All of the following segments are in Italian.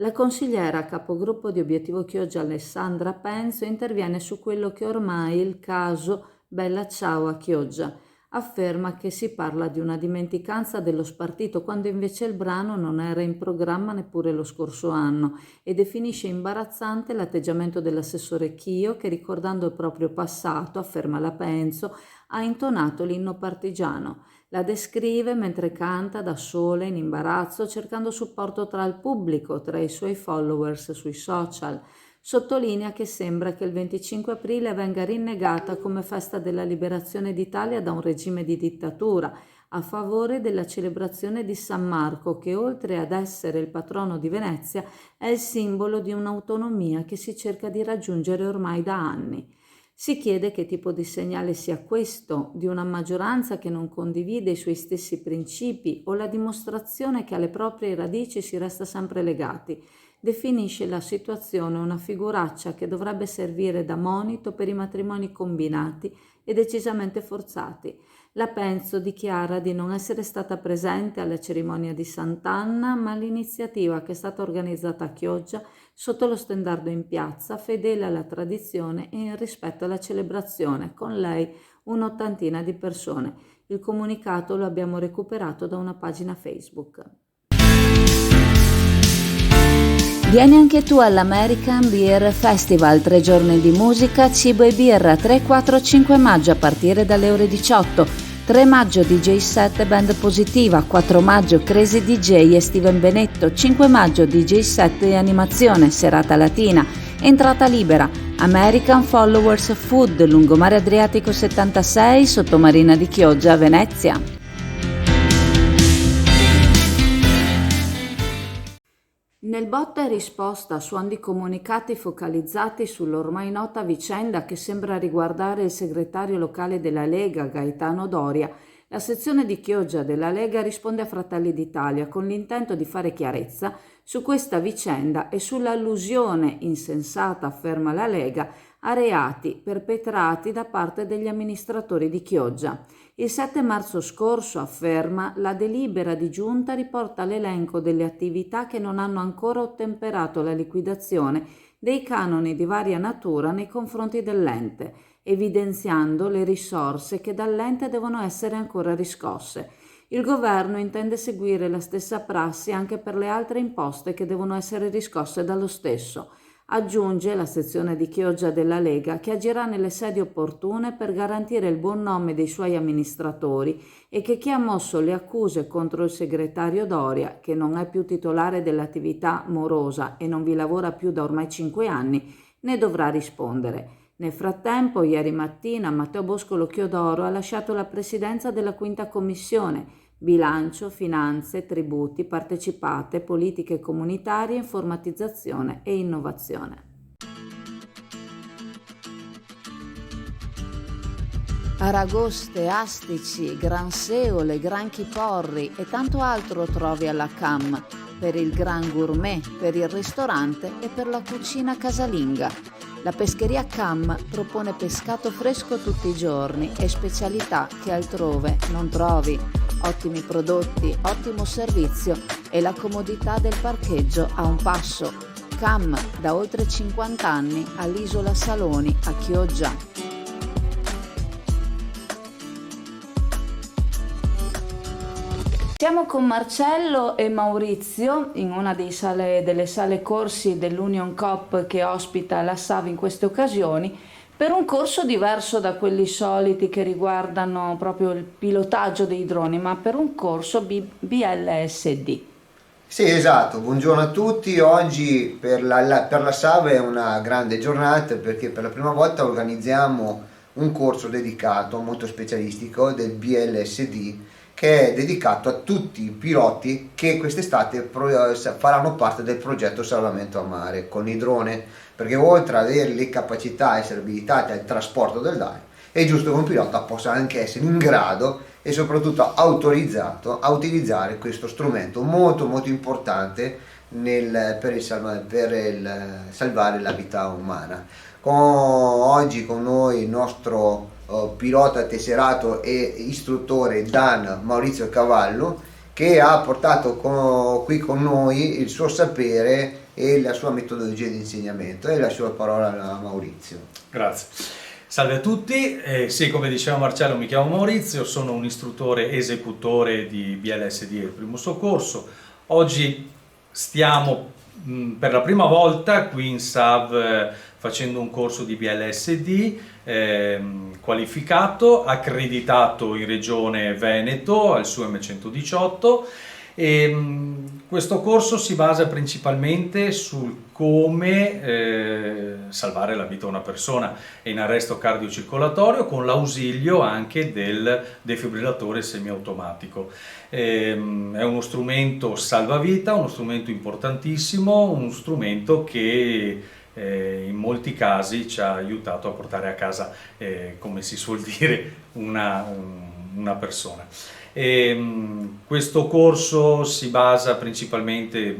La consigliera capogruppo di Obiettivo Chioggia Alessandra Penzo interviene su quello che ormai è il caso Bella Ciao a Chioggia. Afferma che si parla di una dimenticanza dello spartito quando invece il brano non era in programma neppure lo scorso anno e definisce imbarazzante l'atteggiamento dell'assessore Chio che, ricordando il proprio passato, afferma la Penzo, ha intonato l'inno partigiano. La descrive mentre canta da sola in imbarazzo cercando supporto tra il pubblico, tra i suoi followers sui social. Sottolinea che sembra che il 25 aprile venga rinnegata come festa della liberazione d'Italia da un regime di dittatura, a favore della celebrazione di San Marco, che oltre ad essere il patrono di Venezia è il simbolo di un'autonomia che si cerca di raggiungere ormai da anni. Si chiede che tipo di segnale sia questo, di una maggioranza che non condivide i suoi stessi principi o la dimostrazione che alle proprie radici si resta sempre legati. Definisce la situazione una figuraccia che dovrebbe servire da monito per i matrimoni combinati e decisamente forzati. La Penzo dichiara di non essere stata presente alla cerimonia di Sant'Anna, ma all'iniziativa che è stata organizzata a Chioggia sotto lo stendardo in piazza, fedele alla tradizione e in rispetto alla celebrazione, con lei un'ottantina di persone. Il comunicato lo abbiamo recuperato da una pagina Facebook. Vieni anche tu all'American Beer Festival, 3 giorni di musica, cibo e birra, 3, 4, 5 maggio a partire dalle ore 18, 3 maggio DJ set e band positiva, 4 maggio Crazy DJ e Steven Benetto, 5 maggio DJ set e animazione, serata latina, entrata libera, American Followers Food, Lungomare Adriatico 76, Sottomarina di Chioggia, Venezia. Nel botta e risposta suoni di comunicati focalizzati sull'ormai nota vicenda che sembra riguardare il segretario locale della Lega, Gaetano Doria, la sezione di Chioggia della Lega risponde a Fratelli d'Italia con l'intento di fare chiarezza su questa vicenda e sull'allusione insensata, afferma la Lega, a reati perpetrati da parte degli amministratori di Chioggia. Il 7 marzo scorso, afferma, la delibera di giunta riporta l'elenco delle attività che non hanno ancora ottemperato la liquidazione dei canoni di varia natura nei confronti dell'ente, evidenziando le risorse che dall'ente devono essere ancora riscosse. Il governo intende seguire la stessa prassi anche per le altre imposte che devono essere riscosse dallo stesso. Aggiunge la sezione di Chioggia della Lega che agirà nelle sedi opportune per garantire il buon nome dei suoi amministratori e che chi ha mosso le accuse contro il segretario Doria, che non è più titolare dell'attività morosa e non vi lavora più da ormai 5 anni, ne dovrà rispondere. Nel frattempo, ieri mattina, Matteo Boscolo Chiodoro ha lasciato la presidenza della Quinta Commissione, Bilancio, Finanze, Tributi, Partecipate, Politiche Comunitarie, Informatizzazione e Innovazione. Aragoste, astici, granseole, granchi porri e tanto altro trovi alla CAM, per il gran gourmet, per il ristorante e per la cucina casalinga. La pescheria CAM propone pescato fresco tutti i giorni e specialità che altrove non trovi. Ottimi prodotti, ottimo servizio e la comodità del parcheggio a un passo. CAM da oltre 50 anni all'Isola Saloni a Chioggia. Siamo con Marcello e Maurizio in una delle sale corsi dell'Union Cop che ospita la SAV in queste occasioni per un corso diverso da quelli soliti che riguardano proprio il pilotaggio dei droni, ma per un corso BLSD. Sì, esatto, buongiorno a tutti. Oggi per la SAV è una grande giornata perché per la prima volta organizziamo un corso dedicato, molto specialistico, del BLSD, che è dedicato a tutti i piloti che quest'estate faranno parte del progetto Salvamento a Mare con i droni, perché oltre ad avere le capacità e essere abilitati al trasporto del dario, è giusto che un pilota possa anche essere in grado e soprattutto autorizzato a utilizzare questo strumento molto molto importante per salvare la vita umana. Oggi con noi il nostro pilota tesserato e istruttore Dan Maurizio Cavallo, che ha portato qui con noi il suo sapere e la sua metodologia di insegnamento. E lascio la parola a Maurizio. Grazie. Salve a tutti, sì, come diceva Marcello, mi chiamo Maurizio, sono un istruttore esecutore di BLSD e il primo soccorso. Oggi stiamo per la prima volta qui in SAV facendo un corso di BLSD qualificato, accreditato in Regione Veneto al SUEM 118. Questo corso si basa principalmente sul come salvare la vita a una persona in arresto cardiocircolatorio con l'ausilio anche del defibrillatore semiautomatico. È uno strumento salvavita, uno strumento importantissimo, uno strumento che in molti casi ci ha aiutato a portare a casa, come si suol dire, una persona. Questo corso si basa principalmente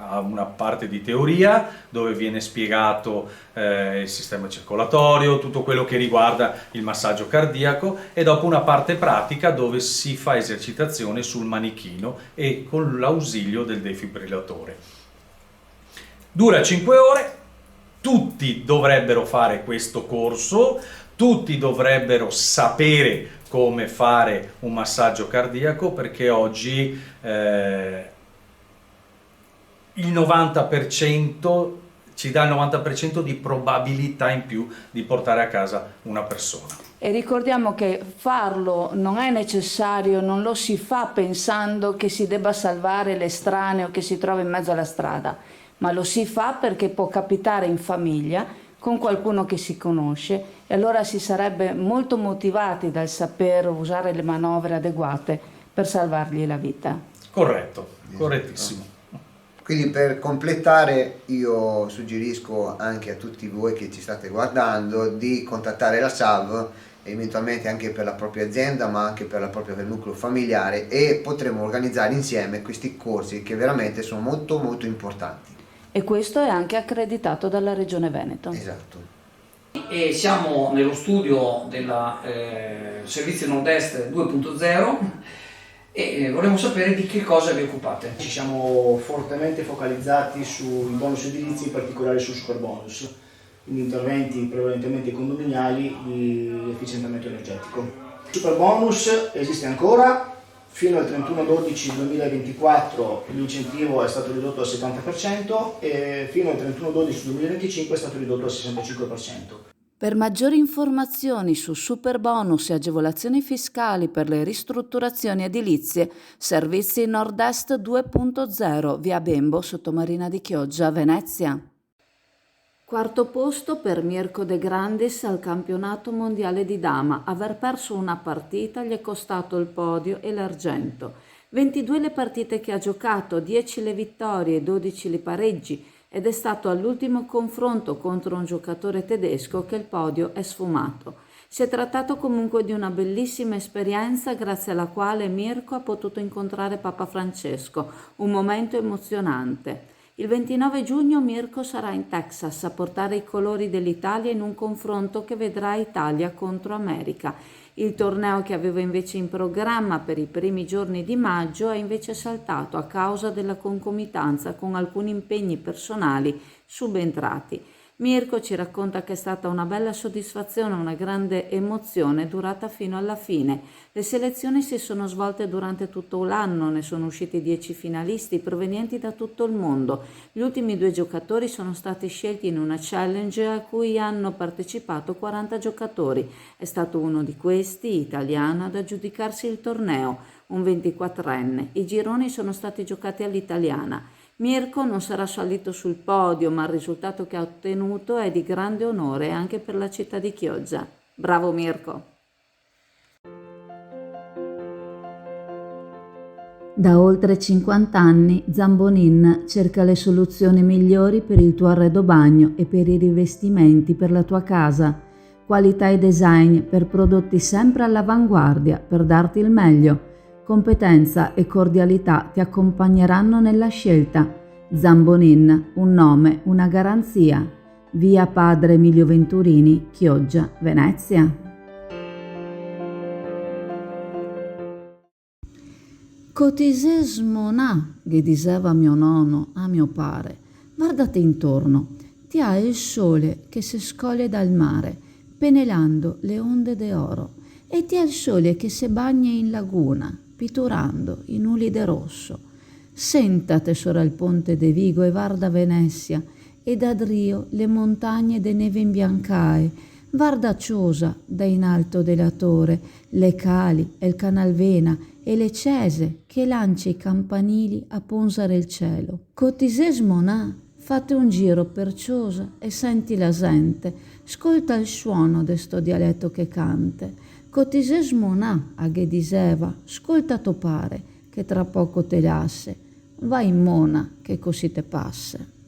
a una parte di teoria dove viene spiegato il sistema circolatorio, tutto quello che riguarda il massaggio cardiaco, e dopo una parte pratica dove si fa esercitazione sul manichino e con l'ausilio del defibrillatore. Dura 5 ore, tutti dovrebbero fare questo corso, tutti dovrebbero sapere come fare un massaggio cardiaco, perché oggi il 90% ci dà il 90% di probabilità in più di portare a casa una persona. E ricordiamo che farlo non è necessario, non lo si fa pensando che si debba salvare l'estraneo che si trova in mezzo alla strada, ma lo si fa perché può capitare in famiglia con qualcuno che si conosce, e allora si sarebbe molto motivati dal saper usare le manovre adeguate per salvargli la vita. Corretto, correttissimo. Quindi per completare io suggerisco anche a tutti voi che ci state guardando di contattare la SAV, eventualmente anche per la propria azienda ma anche per il nucleo familiare, e potremo organizzare insieme questi corsi che veramente sono molto molto importanti. E questo è anche accreditato dalla Regione Veneto. Esatto. E siamo nello studio del Servizio Nord-Est 2.0 e vorremmo sapere di che cosa vi occupate. Ci siamo fortemente focalizzati sui bonus edilizi, in particolare sul superbonus, quindi interventi prevalentemente condominiali di efficientamento energetico. Il superbonus esiste ancora. Fino al 31/12/2024 l'incentivo è stato ridotto al 70% e fino al 31/12/2025 è stato ridotto al 65%. Per maggiori informazioni su superbonus e agevolazioni fiscali per le ristrutturazioni edilizie, Servizi Nord-Est 2.0, via Bembo, Sottomarina di Chioggia, Venezia. Quarto posto per Mirko De Grandis al campionato mondiale di dama. Aver perso una partita gli è costato il podio e l'argento. 22 le partite che ha giocato, 10 le vittorie e 12 i pareggi, ed è stato all'ultimo confronto contro un giocatore tedesco che il podio è sfumato. Si è trattato comunque di una bellissima esperienza grazie alla quale Mirko ha potuto incontrare Papa Francesco, un momento emozionante. Il 29 giugno Mirko sarà in Texas a portare i colori dell'Italia in un confronto che vedrà Italia contro America. Il torneo che aveva invece in programma per i primi giorni di maggio è invece saltato a causa della concomitanza con alcuni impegni personali subentrati. Mirko ci racconta che è stata una bella soddisfazione, una grande emozione durata fino alla fine. Le selezioni si sono svolte durante tutto l'anno, ne sono usciti 10 finalisti provenienti da tutto il mondo. Gli ultimi 2 giocatori sono stati scelti in una challenge a cui hanno partecipato 40 giocatori. È stato uno di questi, italiano, ad aggiudicarsi il torneo, un 24enne. I gironi sono stati giocati all'italiana. Mirko non sarà salito sul podio, ma il risultato che ha ottenuto è di grande onore anche per la città di Chioggia. Bravo Mirko! Da oltre 50 anni Zambonin cerca le soluzioni migliori per il tuo arredo bagno e per i rivestimenti per la tua casa. Qualità e design per prodotti sempre all'avanguardia per darti il meglio. Competenza e cordialità ti accompagneranno nella scelta. Zambonin, un nome, una garanzia. Via Padre Emilio Venturini, Chioggia, Venezia. Cotisesmonà, che diceva mio nonno a mio pare. Guardate intorno, ti ha il sole che si scoglie dal mare, penelando le onde d'oro, e ti ha il sole che si bagna in laguna, pitturando in ulide rosso. Sentate sopra il ponte de Vigo e guarda Venezia, e da Drio le montagne de neve imbiancae, guarda Ciosa da in alto della torre, le cali e il canalvena e le cese che lancia i campanili a ponsare il cielo. Cotisesmonà, fate un giro per Ciosa e senti la gente, ascolta il suono de sto dialetto che cante. Cotisesmonà, a che diceva, ascolta to pare, che tra poco te lasse, vai in mona che così te passe.